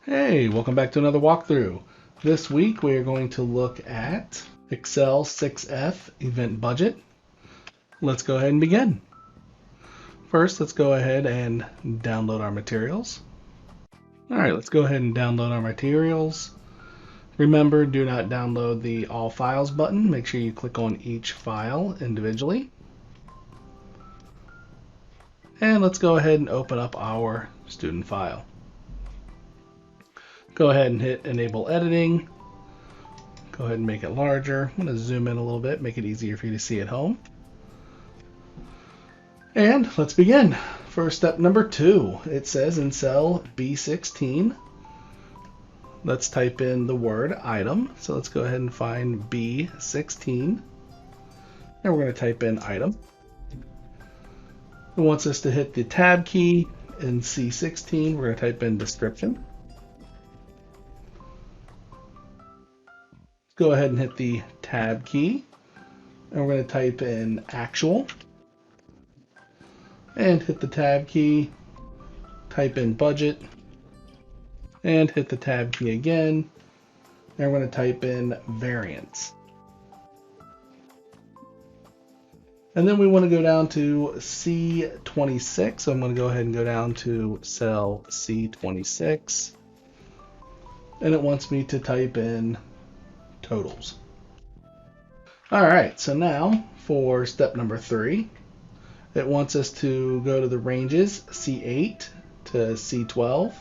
Hey, welcome back to another walkthrough. This week we are going to look at Excel 6F Event Budget. Let's go ahead and begin. First, let's go ahead and download our materials. Alright, let's go ahead and download our materials. Remember, do not download the All Files button. Make sure you click on each file individually. And let's go ahead and open up our student file. Go ahead and hit Enable Editing. Go ahead and make it larger. I'm going to zoom in a little bit, make it easier for you to see at home. And let's begin. For step number 2, it says in cell B16, let's type in the word item. So let's go ahead and find B16. And we're going to type in item. It wants us to hit the tab key. In C16, we're going to type in description. Go ahead and hit the tab key, and we're going to type in actual, and hit the tab key, type in budget, and hit the tab key again, and we're going to type in variance. And then we want to go down to C26, so I'm going to go ahead and go down to cell C26, and it wants me to type in totals. Alright, so now for step number 3, it wants us to go to the ranges C8 to C12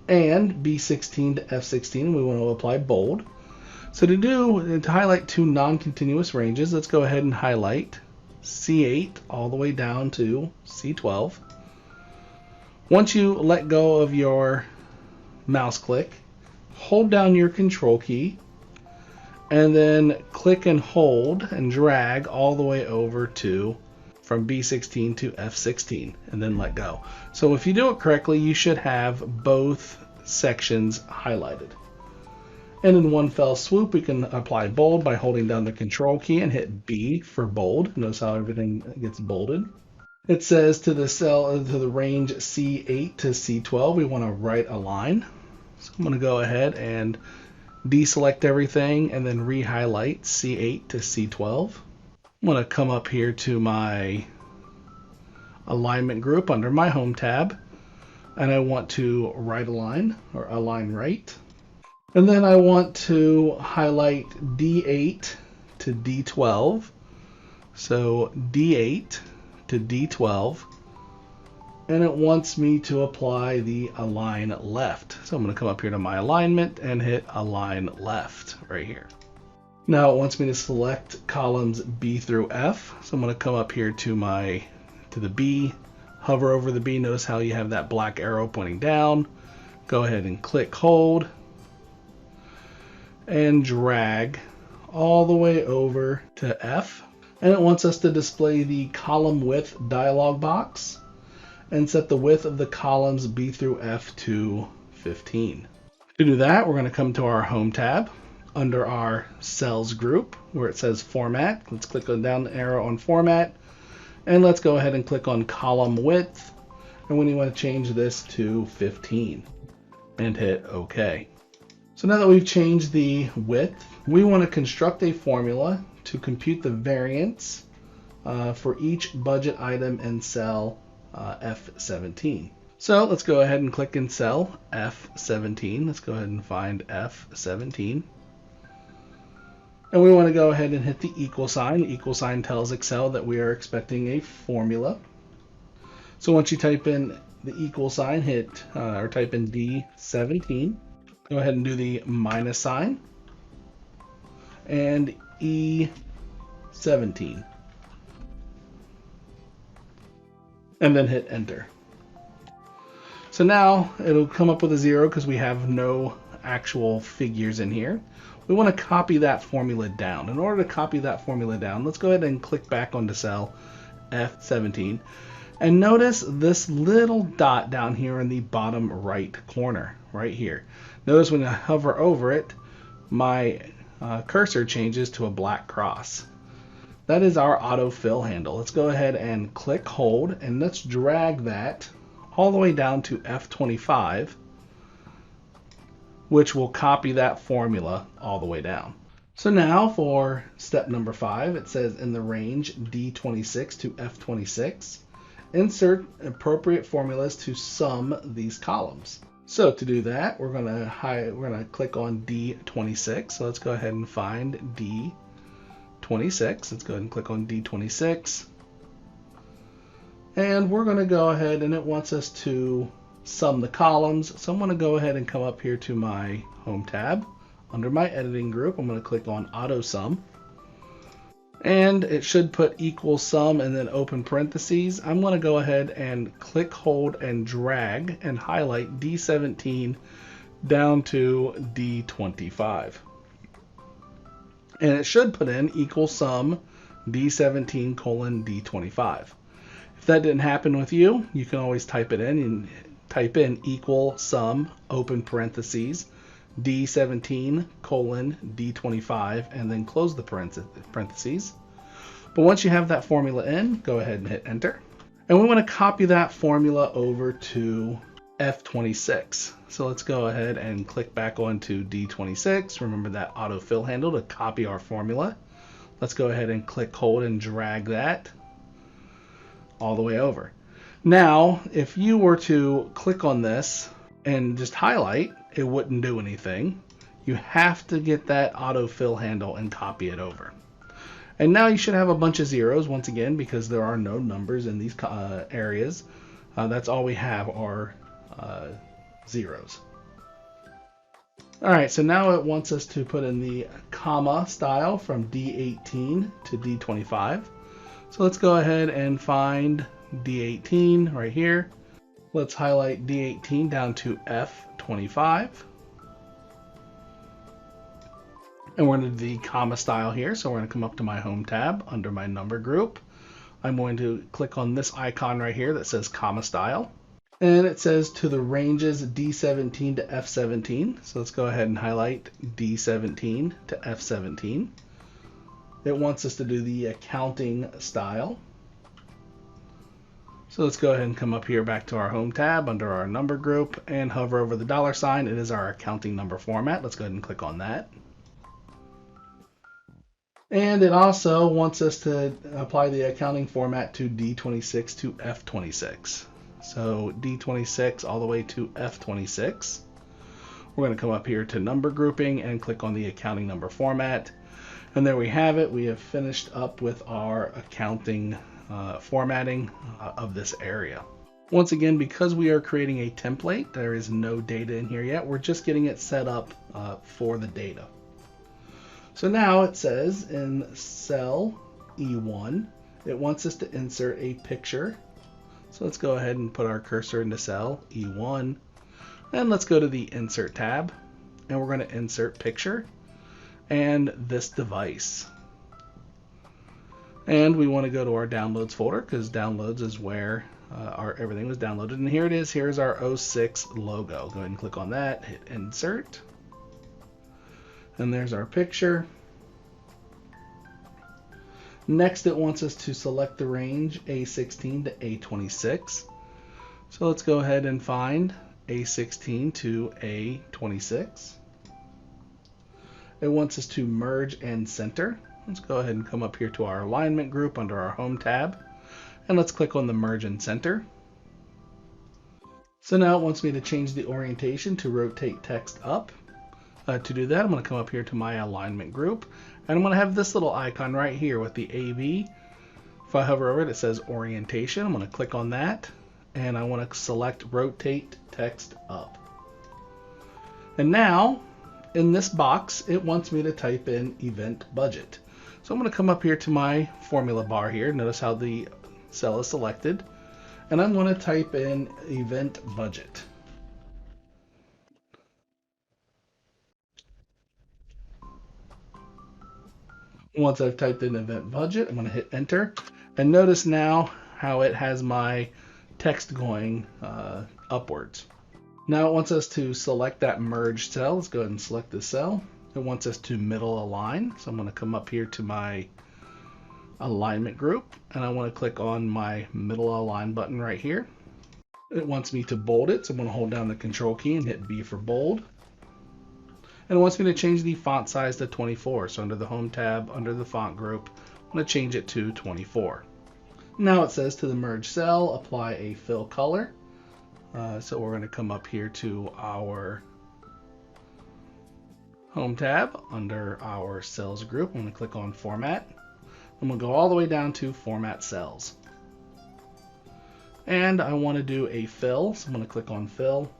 and B16 to F16. We want to apply bold. So to highlight two non-continuous ranges, let's go ahead and highlight C8 all the way down to C12. Once you let go of your mouse click, hold down your control key, and then click and hold and drag all the way over to from B16 to F16 and then let go. So if you do it correctly, you should have both sections highlighted. And in one fell swoop, we can apply bold by holding down the control key and hit B for bold. Notice how everything gets bolded. It says to the range C8 to C12, we want to right align. So I'm going to go ahead and deselect everything and then re-highlight C8 to C12. I'm going to come up here to my alignment group under my home tab, and I want to right align or align right. And then I want to highlight D8 to D12. So D8 to D12. And it wants me to apply the align left. So I'm going to come up here to my alignment and hit align left right here. Now it wants me to select columns B through F. So I'm going to come up here to the B, hover over the B. Notice how you have that black arrow pointing down. Go ahead and click hold and drag all the way over to F. And it wants us to display the column width dialog box and set the width of the columns B through F to 15. To do that, we're going to come to our Home tab under our Cells group where it says Format. Let's click down the arrow on Format, and let's go ahead and click on Column Width, and we want to change this to 15 and hit OK. So now that we've changed the width, we want to construct a formula to compute the variance for each budget item in cell F17. So let's go ahead and click in cell F17. Let's go ahead and find F17. And we want to go ahead and hit the equal sign. The equal sign tells Excel that we are expecting a formula. So once you type in the equal sign, type in D17. Go ahead and do the minus sign and E17. And then hit enter. So now it'll come up with a 0 because we have no actual figures in here. We want to copy that formula down. In order to copy that formula down, let's go ahead and click back onto cell F17. And notice this little dot down here in the bottom right corner, right here. Notice when I hover over it, my cursor changes to a black cross. That is our autofill handle. Let's go ahead and click hold, and let's drag that all the way down to F25 which will copy that formula all the way down. So now for step number 5, it says in the range D26 to F26, insert appropriate formulas to sum these columns. So to do that, we're gonna click on D26. So let's go ahead and find D26. Let's go ahead and click on D26. And we're gonna go ahead, and it wants us to sum the columns. So I'm gonna go ahead and come up here to my home tab. Under my editing group, I'm gonna click on auto sum. And it should put equal sum and then open parentheses. I'm going to go ahead and click, hold, and drag and highlight D17 down to D25. And it should put in equal sum D17 colon D25. If that didn't happen with you, you can always type it in and type in equal sum, open parentheses, D17 colon D25, and then close the parentheses. But once you have that formula in, go ahead and hit enter. And we want to copy that formula over to F26. So let's go ahead and click back onto D26. Remember that autofill handle to copy our formula. Let's go ahead and click, hold, and drag that all the way over. Now, if you were to click on this and just highlight, it wouldn't do anything. You have to get that autofill handle and copy it over. And now you should have a bunch of zeros once again because there are no numbers in these areas. That's all we have are zeros. All right, so now it wants us to put in the comma style from D18 to D25. So let's go ahead and find D18 right here. Let's highlight D18 down to F25. And we're going to do the comma style here. So we're going to come up to my home tab under my number group. I'm going to click on this icon right here that says comma style. And it says to the ranges D17 to F17. So let's go ahead and highlight D17 to F17. It wants us to do the accounting style. So let's go ahead and come up here back to our home tab under our number group and hover over the $sign. It is our accounting number format. Let's go ahead and click on that. And it also wants us to apply the accounting format to D26 to F26. So D26 all the way to F26. We're going to come up here to number grouping and click on the accounting number format. And there we have it. We have finished up with our accounting formatting of this area. Once again, because we are creating a template, there is no data in here yet. We're just getting it set up for the data. So now it says in cell E1, it wants us to insert a picture. So let's go ahead and put our cursor into cell E1, and let's go to the insert tab, and we're going to insert picture and this device. And we want to go to our downloads folder because downloads is where everything was downloaded. And here it is. Here's our 06 logo. Go ahead and click on that, hit insert. And there's our picture. Next, it wants us to select the range A16 to A26. So let's go ahead and find A16 to A26. It wants us to merge and center. Let's go ahead and come up here to our alignment group under our home tab. And let's click on the merge and center. So now it wants me to change the orientation to rotate text up. To do that, I'm going to come up here to my alignment group, and I'm going to have this little icon right here with the AB. If I hover over it, it says orientation. I'm going to click on that, and I want to select rotate text up. And now, in this box, it wants me to type in event budget. So I'm going to come up here to my formula bar here. Notice how the cell is selected, and I'm going to type in event budget. Once I've typed in event budget, I'm going to hit enter. And notice now how it has my text going upwards. Now it wants us to select that merged cell. Let's go ahead and select this cell. It wants us to middle align. So I'm going to come up here to my alignment group, and I want to click on my middle align button right here. It wants me to bold it, so I'm going to hold down the control key and hit B for bold. And it wants me to change the font size to 24. So under the Home tab, under the font group, I'm going to change it to 24. Now it says to the merge cell, apply a fill color. So we're going to come up here to our Home tab under our cells group. I'm going to click on Format. I'm going to go all the way down to Format Cells. And I want to do a fill, so I'm going to click on Fill.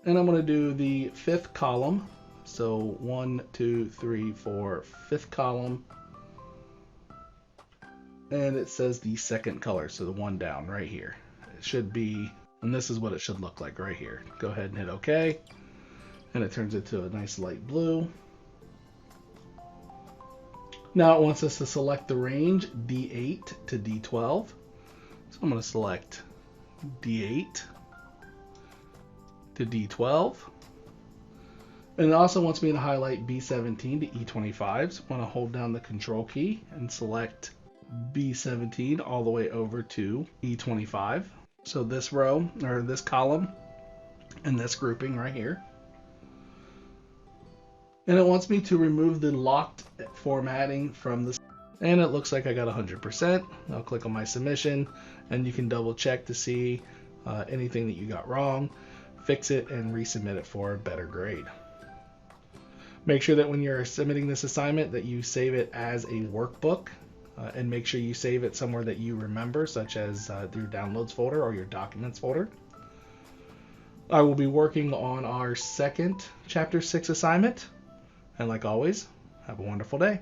And I'm going to do the 5th column. So 1, 2, 3, 4, 5th column. And it says the 2nd color, so the one down right here. It should be, and this is what it should look like right here. Go ahead and hit OK. And it turns into a nice light blue. Now it wants us to select the range D8 to D12. So I'm going to select D8 to D12. And it also wants me to highlight B17 to E25. So I want to hold down the Control key and select B17 all the way over to E25. So this row, or this column, and this grouping right here. And it wants me to remove the locked formatting from this. And it looks like I got 100%. I'll click on my submission, and you can double check to see anything that you got wrong, fix it, and resubmit it for a better grade. Make sure that when you're submitting this assignment that you save it as a workbook, and make sure you save it somewhere that you remember, such as your downloads folder or your documents folder. I will be working on our second chapter 6 assignment. And like always, have a wonderful day.